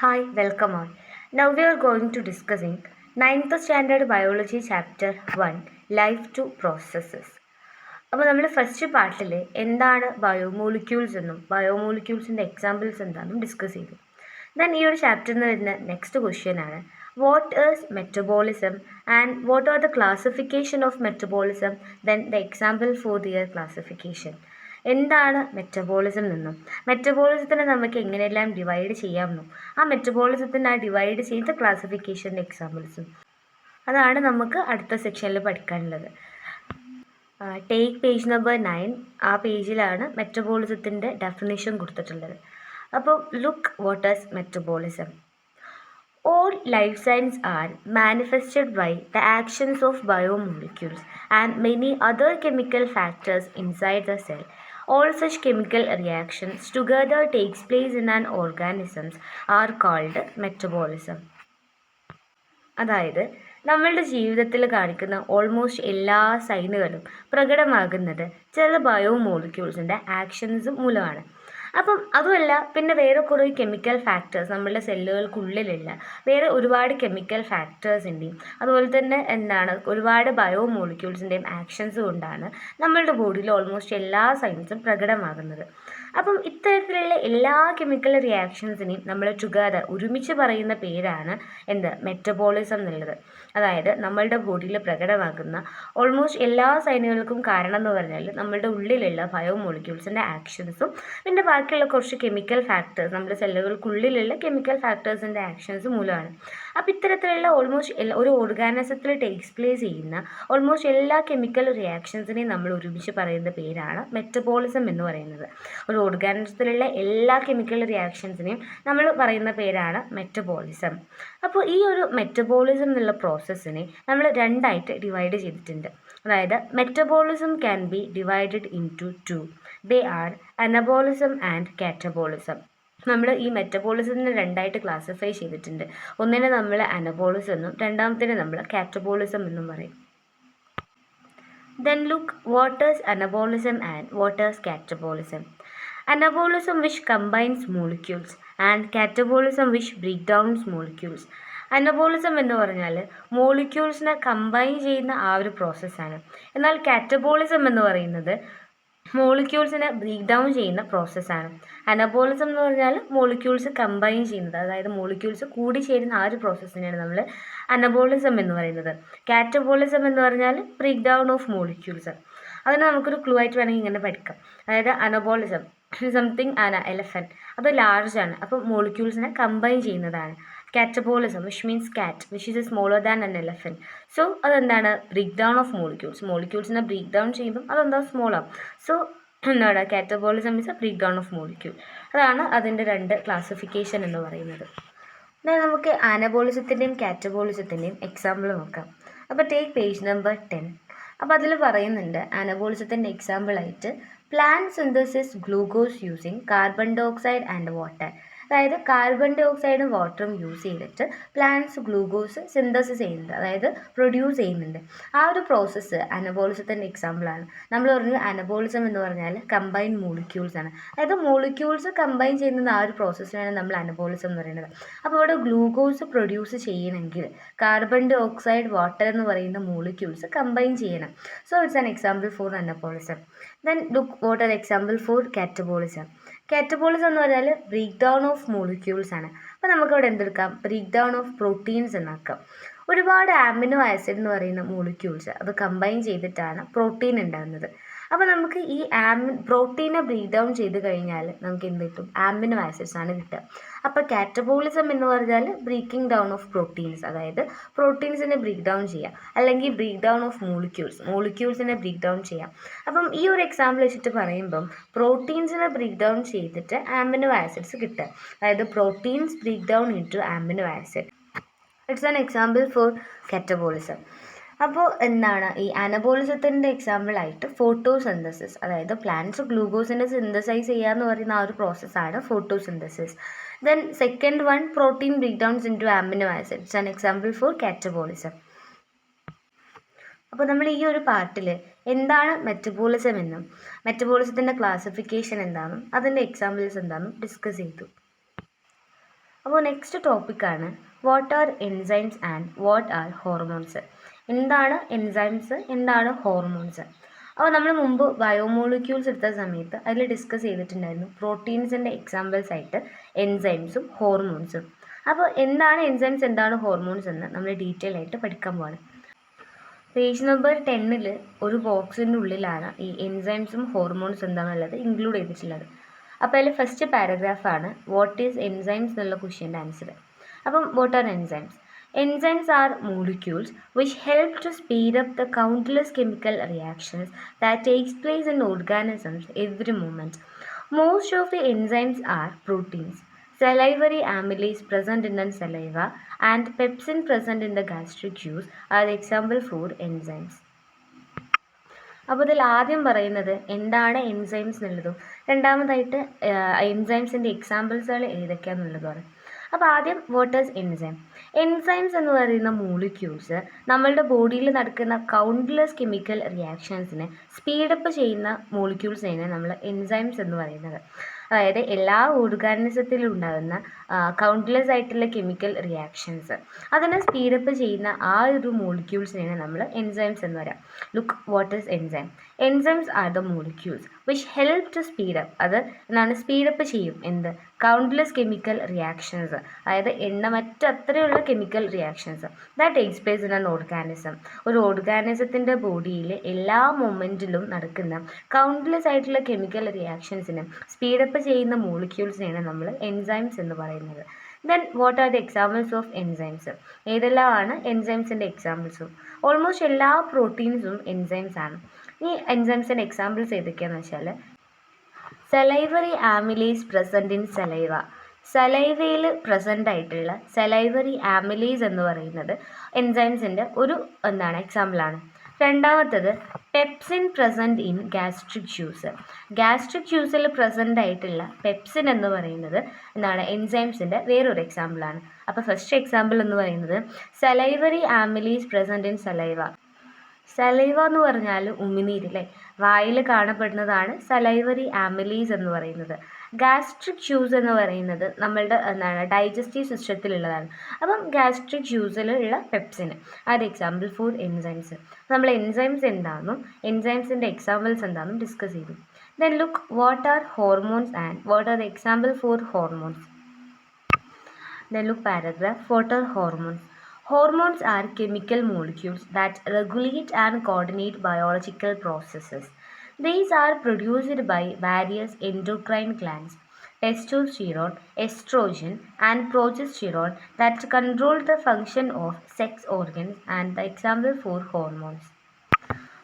Hi, welcome all. Now we are going to discussing ninth standard biology chapter 1 life to processes. അപ്പോൾ നമ്മൾ first പാർട്ടിൽ എന്താണ് biomolecules എന്നും ബയോമോളിക്യൂൾസിൻ്റെ എക്സാമ്പിൾസ് എന്താണെന്നും ഡിസ്കസ് ചെയ്തു. ദെൻ ഈ ഒരു ചാപ്റ്ററിൽ വരുന്ന നെക്സ്റ്റ് ക്വസ്റ്റ്യൻ ആണ് what is metabolism and what are the classification of metabolism, then the example for their classification. എന്താണ് മെറ്റബോളിസം എന്നും മെറ്റബോളിസത്തിനെ നമുക്ക് എങ്ങനെയെല്ലാം ഡിവൈഡ് ചെയ്യാമെന്നും ആ മെറ്റബോളിസത്തിനെ ഡിവൈഡ് ചെയ്ത ക്ലാസിഫിക്കേഷൻ്റെ എക്സാമ്പിൾസും അതാണ് നമുക്ക് അടുത്ത സെക്ഷനിൽ പഠിക്കാനുള്ളത്. Take page number 9. ആ പേജിലാണ് മെറ്റബോളിസത്തിൻ്റെ ഡെഫിനിഷൻ കൊടുത്തിട്ടുള്ളത്. അപ്പോൾ look what is metabolism. All life signs are manifested by the actions of biomolecules and many other chemical factors inside the cell. All such chemical reactions together takes place in an organisms are called metabolism. അതായത് നമ്മളുടെ ജീവിതത്തിൽ കാണിക്കുന്ന almost എല്ലാ സൈനുകളും പ്രകടമാകുന്നത് ചില ബയോമോളിക്യൂൾസിൻ്റെ actions മൂലമാണ്. അപ്പം അതുമല്ല, പിന്നെ വേറെ കുറേ കെമിക്കൽ ഫാക്ടേഴ്സ് നമ്മളുടെ സെല്ലുകൾക്കുള്ളിലുള്ള വേറെ ഒരുപാട് കെമിക്കൽ ഫാക്ടേഴ്സിൻ്റെയും അതുപോലെ തന്നെ ഒരുപാട് ബയോമോളിക്യൂൾസിൻ്റെയും ആക്ഷൻസ് കൊണ്ടാണ് നമ്മളുടെ ബോഡിയിൽ ഓൾമോസ്റ്റ് എല്ലാ സൈൻസും പ്രകടമാകുന്നത്. അപ്പം ഇത്തരത്തിലുള്ള എല്ലാ കെമിക്കൽ റിയാക്ഷൻസിനെയും നമ്മൾ ടുഗദർ ഒരുമിച്ച് പറയുന്ന പേരാണ് മെറ്റബോളിസം എന്നുള്ളത്. അതായത് നമ്മളുടെ ബോഡിയിൽ പ്രകടമാകുന്ന ഓൾമോസ്റ്റ് എല്ലാ സൈനുകൾക്കും കാരണം എന്ന് പറഞ്ഞാൽ നമ്മളുടെ ഉള്ളിലുള്ള ബയോമോളിക്യൂൾസിൻ്റെ ആക്ഷൻസും പിന്നെ ബാക്കിയുള്ള കുറച്ച് കെമിക്കൽ ഫാക്ടേഴ്സ് നമ്മുടെ സെല്ലുകൾക്കുള്ളിലുള്ള കെമിക്കൽ ഫാക്ടേഴ്സിൻ്റെ ആക്ഷൻസ് മൂലമാണ്. അപ്പോൾ ഇത്തരത്തിലുള്ള ഓൾമോസ്റ്റ് ഒരു ഓർഗാനിസത്തിൽ ടേക്സ് പ്ലേസ് ചെയ്യുന്ന ഓൾമോസ്റ്റ് എല്ലാ കെമിക്കൽ റിയാക്ഷൻസിനെയും നമ്മൾ ഒരുമിച്ച് പറയുന്ന പേരാണ് മെറ്റബോളിസം എന്ന് പറയുന്നത്. ഒരു ഓർഗാനിസത്തിലുള്ള എല്ലാ കെമിക്കൽ റിയാക്ഷൻസിനെയും നമ്മൾ പറയുന്ന പേരാണ് മെറ്റബോളിസം. അപ്പോൾ ഈ ഒരു മെറ്റബോളിസം എന്നുള്ള പ്രോസസ്സിനെ നമ്മൾ രണ്ടായിട്ട് ഡിവൈഡ് ചെയ്തിട്ടുണ്ട്. അതായത് metabolism can be divided into 2. They are anabolism and catabolism. നമ്മൾ ഈ മെറ്റബോളിസത്തിനെ രണ്ടായിട്ട് ക്ലാസിഫൈ ചെയ്തിട്ടുണ്ട്. ഒന്നിനെ നമ്മൾ അനബോളിസം എന്നും രണ്ടാമത്തേനെ നമ്മൾ കാറ്റബോളിസം എന്നും പറയും. Then look what is anabolism and what is catabolism. Anabolism which combines molecules and catabolism which break down molecules. Anabolism എന്ന് പറഞ്ഞാൽ മോളിക്യൂൾസിനെ കമ്പൈൻ ചെയ്യുന്ന ആ ഒരു പ്രോസസ്സാണ്. എന്നാൽ കാറ്റബോളിസം എന്ന് പറയുന്നത് മോളിക്യൂൾസിനെ ബ്രേക്ക് ഡൗൺ ചെയ്യുന്ന പ്രോസസ്സാണ്. അനബോളിസം എന്ന് പറഞ്ഞാൽ മോളിക്യൂൾസ് കമ്പൈൻ ചെയ്യുന്നത്, അതായത് മോളിക്യൂൾസ് കൂടി ചേരുന്ന ആ ഒരു പ്രോസസ്സിനെയാണ് നമ്മൾ അനബോളിസം എന്ന് പറയുന്നത്. കാറ്റബോളിസം എന്ന് പറഞ്ഞാൽ ബ്രേക്ക് ഡൗൺ ഓഫ് മോളിക്യൂൾസ്. അതിന് നമുക്കൊരു ക്ലൂ ആയിട്ട് വേണമെങ്കിൽ ഇങ്ങനെ പഠിക്കാം. അതായത് അനബോളിസം സംതിങ് എലഫൻറ്റ്, അത് ലാർജാണ്, അപ്പോൾ മോളിക്യൂൾസിനെ കമ്പൈൻ ചെയ്യുന്നതാണ്. Catabolism which means cat which is smaller than an elephant. So അതെന്താണ് ബ്രേക്ക് ഡൗൺ ഓഫ് മോളിക്യൂൾസിനെ ബ്രേക്ക് ഡൗൺ ചെയ്യുമ്പം അതെന്താ സ്മോളാവും. So catabolism means a break down of molecule. അതാണ് അതിൻ്റെ രണ്ട് ക്ലാസിഫിക്കേഷൻ എന്ന് പറയുന്നത്. എന്നാൽ നമുക്ക് അനബോളിസത്തിൻ്റെയും കാറ്റബോളിസത്തിൻ്റെയും എക്സാമ്പിൾ നോക്കാം. അപ്പോൾ ടേക്ക് പേജ് നമ്പർ 10. അപ്പോൾ അതിൽ പറയുന്നുണ്ട് അനബോളിസത്തിൻ്റെ എക്സാമ്പിളായിട്ട് plant synthesis glucose using carbon dioxide and water. അതായത് കാർബൺ ഡൈ ഓക്സൈഡും വാട്ടറും യൂസ് ചെയ്തിട്ട് പ്ലാന്റ്സ് ഗ്ലൂക്കോസ് സിന്തസിസ് ചെയ്യുന്നുണ്ട്, അതായത് പ്രൊഡ്യൂസ് ചെയ്യുന്നുണ്ട്. ആ ഒരു പ്രോസസ്സ് അനബോളിസത്തിൻ്റെ എക്സാമ്പിളാണ്. നമ്മൾ പറഞ്ഞത് അനബോളിസം എന്ന് പറഞ്ഞാൽ കമ്പൈൻ മോളിക്യൂൾസ് ആണ്. അതായത് മോളിക്യൂൾസ് കമ്പൈൻ ചെയ്യുന്ന ആ ഒരു പ്രോസസ്സിനാണ് നമ്മൾ അനബോളിസം എന്ന് പറയുന്നത്. അപ്പോൾ ഇവിടെ ഗ്ലൂക്കോസ് പ്രൊഡ്യൂസ് ചെയ്യണമെങ്കിൽ കാർബൺ ഡൈ ഓക്സൈഡ് വാട്ടർ എന്ന് പറയുന്ന മോളിക്യൂൾസ് കമ്പൈൻ ചെയ്യണം. So it's an example four anabolism. Then look what are example for catabolism. Catabolism എന്ന് പറഞ്ഞാൽ ബ്രേക്ക് ഡൗൺ ഓഫ് മോളിക്യൂൾസ് ആണ്. അപ്പോൾ നമുക്കവിടെ എന്തെടുക്കാം, ബ്രേക്ക് ഡൗൺ ഓഫ് പ്രോട്ടീൻസ് എന്നാക്കാം. ഒരുപാട് ആമിനോ ആസിഡ് എന്ന് പറയുന്ന മോളിക്യൂൾസ് അത് കമ്പൈൻ ചെയ്തിട്ടാണ് പ്രോട്ടീൻ ഉണ്ടാകുന്നത്. അപ്പോൾ നമുക്ക് ഈ പ്രോട്ടീനെ ബ്രേക്ക് ഡൗൺ ചെയ്ത് കഴിഞ്ഞാൽ നമുക്ക് എന്ത് കിട്ടും, ആമിനോ ആസിഡ്സ് ആണ് കിട്ടുക. അപ്പോൾ കാറ്റബോളിസം എന്ന് പറഞ്ഞാൽ ബ്രേക്കിംഗ് ഡൗൺ ഓഫ് പ്രോട്ടീൻസ്, അതായത് പ്രോട്ടീൻസിനെ ബ്രേക്ക് ഡൗൺ ചെയ്യാം, അല്ലെങ്കിൽ ബ്രേക്ക് ഡൗൺ ഓഫ് മോളിക്യൂൾസിനെ ബ്രേക്ക് ഡൗൺ ചെയ്യാം. അപ്പം ഈ ഒരു എക്സാമ്പിൾ വെച്ചിട്ട് പറയുമ്പം പ്രോട്ടീൻസിനെ ബ്രേക്ക് ഡൗൺ ചെയ്തിട്ട് ആമിനോ ആസിഡ്സ് കിട്ടുക, അതായത് proteins break down into amino acid. It's an example for catabolism. അപ്പോൾ ഈ അനബോളിസത്തിൻ്റെ എക്സാമ്പിളായിട്ട് ഫോട്ടോസിന്തസിസ്, അതായത് പ്ലാന്റ്സ് ഗ്ലൂക്കോസിനെ സിന്തസൈസ് ചെയ്യുക എന്ന് പറയുന്ന ആ ഒരു പ്രോസസ്സാണ് photosynthesis. Then second one protein break downs into amino acid. It's an example for catabolism. അപ്പോൾ നമ്മൾ ഈ ഒരു പാർട്ടിൽ എന്താണ് മെറ്റബോളിസം എന്നും മെറ്റബോളിസത്തിൻ്റെ ക്ലാസിഫിക്കേഷൻ എന്താണെന്നും അതിൻ്റെ എക്സാമ്പിൾസ് എന്താണെന്നും ഡിസ്കസ് ചെയ്തു. അപ്പോൾ നെക്സ്റ്റ് ടോപ്പിക്കാണ് what are enzymes and what R hormones. എന്താണ് എൻസൈംസ്, എന്താണ് ഹോർമോൺസ്? അപ്പോൾ നമ്മൾ മുമ്പ് ബയോമോളിക്യൂൾസ് എടുത്ത സമയത്ത് അതിൽ ഡിസ്കസ് ചെയ്തിട്ടുണ്ടായിരുന്നു പ്രോട്ടീൻസിൻ്റെ എക്സാമ്പിൾസ് ആയിട്ട് എൻസൈംസും ഹോർമോൺസും. അപ്പോൾ എന്താണ് എൻസൈംസ്, എന്താണ് ഹോർമോൺസ് എന്ന് നമ്മൾ ഡീറ്റെയിൽ ആയിട്ട് പഠിക്കാൻ പോവാണ്. പേജ് നമ്പർ 10 ഒരു ബോക്സിൻ്റെ ഉള്ളിലാണ് ഈ എൻസൈംസും ഹോർമോൺസ് എന്താണെന്നുള്ളത് ഇൻക്ലൂഡ് ചെയ്തിട്ടുള്ളത്. അപ്പോൾ അതിൽ ഫസ്റ്റ് പാരഗ്രാഫാണ് വാട്ട് ഈസ് എൻസൈംസ് എന്നുള്ള ക്വസ്റ്റ്യൻ്റെ ആൻസർ. അപ്പം what are enzymes? Enzymes are molecules which help to speed up the countless chemical reactions that takes place in organisms every moment. Most of the enzymes are proteins. Salivary amylase present in the saliva and pepsin present in the gastric juice are the example for enzymes. അപ്പോൾ ഇതിൽ ആദ്യം പറയുന്നത് എന്താണ് enzymes എന്നുള്ളതും രണ്ടാമതായിട്ട് എൻസൈംസിൻ്റെ എക്സാമ്പിൾസുകൾ ഏതൊക്കെയാണെന്നുള്ളതാണ്. അപ്പോൾ ആദ്യം what is enzyme? Enzymes എന്ന് പറയുന്ന മോളിക്യൂൾസ് നമ്മളുടെ ബോഡിയിൽ നടക്കുന്ന കൗണ്ട്ലെസ് കെമിക്കൽ റിയാക്ഷൻസിനെ സ്പീഡപ്പ് ചെയ്യുന്ന മോളിക്യൂൾസിനെ നമ്മൾ എൻസൈംസ് എന്ന് പറയുന്നത്. അതായത് എല്ലാ ഓർഗാനിസത്തിലും ഉണ്ടാകുന്ന കൗണ്ട്ലെസ് ആയിട്ടുള്ള കെമിക്കൽ റിയാക്ഷൻസ് അതിനെ സ്പീഡപ്പ് ചെയ്യുന്ന ആ ഒരു മോളിക്യൂൾസിനെയാണ് നമ്മൾ എൻസൈംസ് എന്ന് പറയാം. Look what is enzyme? Enzymes are the molecules which help to speed up, അത് എന്താണ് സ്പീഡപ്പ് ചെയ്യും എന്ത്? കൗണ്ട്ലെസ് കെമിക്കൽ റിയാക്ഷൻസ്, അതായത് എണ്ണമറ്റത്രയുള്ള chemical reactions that takes place in an organism. ഒരു ഓർഗാനിസത്തിൻ്റെ ബോഡിയിൽ എല്ലാ മൊമെൻറ്റിലും നടക്കുന്ന കൗണ്ട്ലെസ് ആയിട്ടുള്ള കെമിക്കൽ റിയാക്ഷൻസിനെ സ്പീഡപ്പ് ചെയ്യുന്ന മോളിക്യൂൾസിനെയാണ് നമ്മൾ എൻസൈംസ് എന്ന് പറയുന്നത്. Then what are the examples of enzymes? ഏതെല്ലാമാണ് എൻസൈംസിൻ്റെ എക്സാമ്പിൾസും? ഓൾമോസ്റ്റ് എല്ലാ പ്രോട്ടീൻസും എൻസൈംസ് ആണ്. ഈ എൻസൈംസിൻ്റെ എക്സാമ്പിൾസ് ഏതൊക്കെയാണെന്ന് വെച്ചാൽ salivary amylase present in saliva. സലൈവയിൽ പ്രസൻ്റ് ആയിട്ടുള്ള സലൈവറി ആമിലേസ് എന്ന് പറയുന്നത് എൻസൈംസിൻ്റെ ഒരു എക്സാമ്പിളാണ്. രണ്ടാമത്തത് pepsin present in gastric juice. Gastric ജ്യൂസിൽ പ്രസൻ്റ് ആയിട്ടുള്ള പെപ്സിൻ എന്ന് പറയുന്നത് എൻസൈംസിൻ്റെ വേറൊരു എക്സാമ്പിളാണ്. അപ്പോൾ ഫസ്റ്റ് എക്സാമ്പിൾ എന്ന് പറയുന്നത് salivary amylase present in saliva. Saliva എന്ന് പറഞ്ഞാൽ ഉമിനീരല്ലേ, വായിൽ കാണപ്പെടുന്നതാണ് സലൈവറി ആമിലേസ് എന്ന് പറയുന്നത്. ഗാസ്ട്രിക് ജ്യൂസ് എന്ന് പറയുന്നത് നമ്മളുടെ ഡൈജസ്റ്റീവ് സിസ്റ്റത്തിലുള്ളതാണ്. അപ്പം ഗാസ്ട്രിക് ജ്യൂസിലുള്ള പെപ്സിന് അത് എക്സാമ്പിൾ ഫോർ എൻസൈംസ്. നമ്മൾ എൻസൈംസ് എന്താണെന്നും എൻസൈംസിൻ്റെ എക്സാമ്പിൾസ് എന്താണെന്നും ഡിസ്കസ് ചെയ്തു. Then look what are hormones and what are the example for hormones. Then look paragraph. What are hormones? Hormones are chemical molecules that regulate and coordinate biological processes. These are produced by various endocrine glands, testosterone, estrogen, and progesterone that control the function of sex organs and the example for hormones.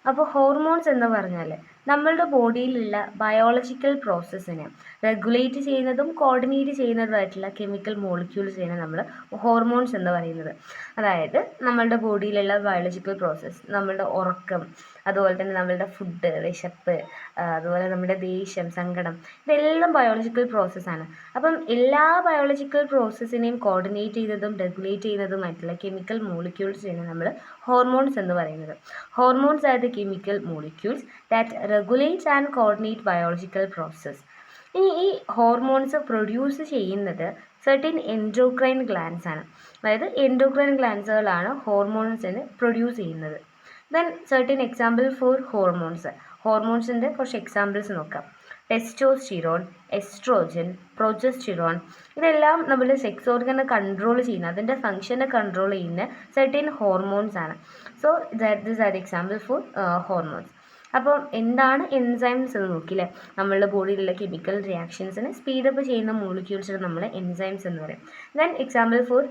അപ്പോൾ hormones എന്ന് പറഞ്ഞാൽ നമ്മളുടെ ബോഡിയിലുള്ള biological പ്രോസസ്സിനെ regulate ചെയ്യുന്നതും coordinate ചെയ്യുന്നതുമായിട്ടുള്ള chemical മോളിക്യൂൾസിനെ നമ്മൾ hormones എന്ന് പറയുന്നത്. അതായത് നമ്മളുടെ ബോഡിയിലുള്ള ബയോളജിക്കൽ പ്രോസസ്സ്, നമ്മളുടെ ഉറക്കം, അതുപോലെ തന്നെ നമ്മളുടെ ഫുഡ്, വിശപ്പ്, അതുപോലെ നമ്മുടെ ദേഷ്യം, സങ്കടം, ഇതെല്ലാം ബയോളജിക്കൽ പ്രോസസ്സാണ്. അപ്പം എല്ലാ ബയോളജിക്കൽ പ്രോസസ്സിനെയും കോർഡിനേറ്റ് ചെയ്യുന്നതും റെഗുലേറ്റ് ചെയ്യുന്നതുമായിട്ടുള്ള കെമിക്കൽ മോളിക്യൂൾസിനെ നമ്മൾ ഹോർമോൺസ് എന്ന് പറയുന്നത്. Hormones are the chemical molecules that regulate and coordinate biological process. ഈ ഹോർമോൺസ് പ്രൊഡ്യൂസ് ചെയ്യുന്നത് സർട്ടൻ എൻഡോക്രൈൻ ഗ്ലാൻസ് ആണ്. അതായത് എൻഡോക്രൈൻ ഗ്ലാൻസുകളാണ് ഹോർമോൺസിന് പ്രൊഡ്യൂസ് ചെയ്യുന്നത്. Then certain example for hormones. ഹോർമോൺസിൻ്റെ കുറച്ച് എക്സാമ്പിൾസ് നോക്കാം. ടെസ്റ്റോസ്റ്റിറോൺ, എസ്ട്രോജൻ, പ്രൊജസ്റ്റിറോൺ, ഇതെല്ലാം നമ്മുടെ സെക്സ് ഓർഗനെ കൺട്രോൾ ചെയ്യുന്ന, അതിൻ്റെ ഫങ്ഷനെ കൺട്രോൾ ചെയ്യുന്ന സർട്ടൻ ഹോർമോൺസ് ആണ്. So these are the example for hormones. അപ്പോൾ എന്താണ് എൻസൈംസ് എന്ന് നോക്കിയില്ലേ? നമ്മളുടെ ബോഡിയിലുള്ള കെമിക്കൽ റിയാക്ഷൻസിനെ സ്പീഡപ്പ് ചെയ്യുന്ന മോളിക്യൂൾസിന് നമ്മൾ എൻസൈംസ് എന്ന് പറയും. ദെൻ എക്സാമ്പിൾ ഫോർ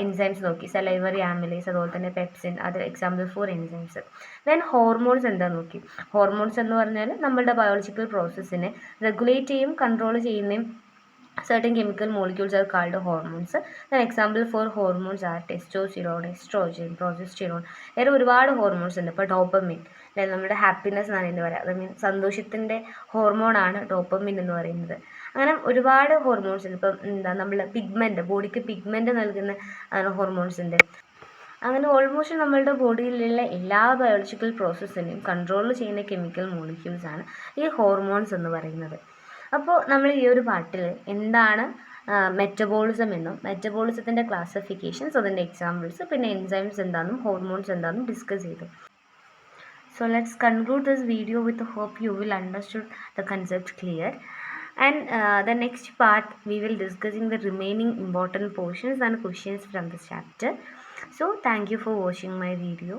എൻസൈംസ് നോക്കി, സലൈവറി ആമിലേസ്, അതുപോലെ തന്നെ പെപ്സിൻ, അത് example for enzymes. Then hormones എന്താ നോക്കി. ഹോർമോൺസ് എന്ന് പറഞ്ഞാൽ നമ്മളുടെ ബയോളജിക്കൽ പ്രോസസ്സിനെ റെഗുലേറ്റ് ചെയ്യും കൺട്രോൾ ചെയ്യുന്നതും certain chemical molecules are called hormones. An example for hormones are testosterone, estrogen, progesterone. വേറെ ഒരുപാട് ഹോർമോൺസ് ഉണ്ട്. ഇപ്പോൾ ഡോപ്പമിൻ, അതായത് നമ്മുടെ ഹാപ്പിനെസ് എന്നാണ് ഇതിന് പറയുക. അത് മീൻസ് സന്തോഷത്തിൻ്റെ ഹോർമോണാണ് ഡോപ്പമിൻ എന്ന് പറയുന്നത്. അങ്ങനെ ഒരുപാട് ഹോർമോൺസ് ഉണ്ട്. ഇപ്പം നമ്മൾ പിഗ്മെൻറ്റ്, ബോഡിക്ക് പിഗ്മെൻറ്റ് നൽകുന്ന ഹോർമോൺസ് ഉണ്ട്. അങ്ങനെ ഓൾമോസ്റ്റ് നമ്മളുടെ ബോഡിയിലുള്ള എല്ലാ ബയോളജിക്കൽ പ്രോസസ്സിനെയും കൺട്രോൾ ചെയ്യുന്ന കെമിക്കൽ മോളിക്യൂൾസാണ് ഈ ഹോർമോൺസ് എന്ന് പറയുന്നത്. അപ്പോൾ നമ്മൾ ഈ ഒരു പാട്ടിൽ എന്താണ് മെറ്റബോളിസം എന്നും മെറ്റബോളിസത്തിൻ്റെ ക്ലാസിഫിക്കേഷൻസ് അതിൻ്റെ എക്സാമ്പിൾസ് പിന്നെ എൻസൈംസ് എന്താണെന്നും ഹോർമോൺസ് എന്താണെന്നും ഡിസ്കസ് ചെയ്തു. So let's conclude this video with the hope you will understood the concept clear. And the next part we will discussing the remaining important portions and questions from this chapter. So thank you for watching my video.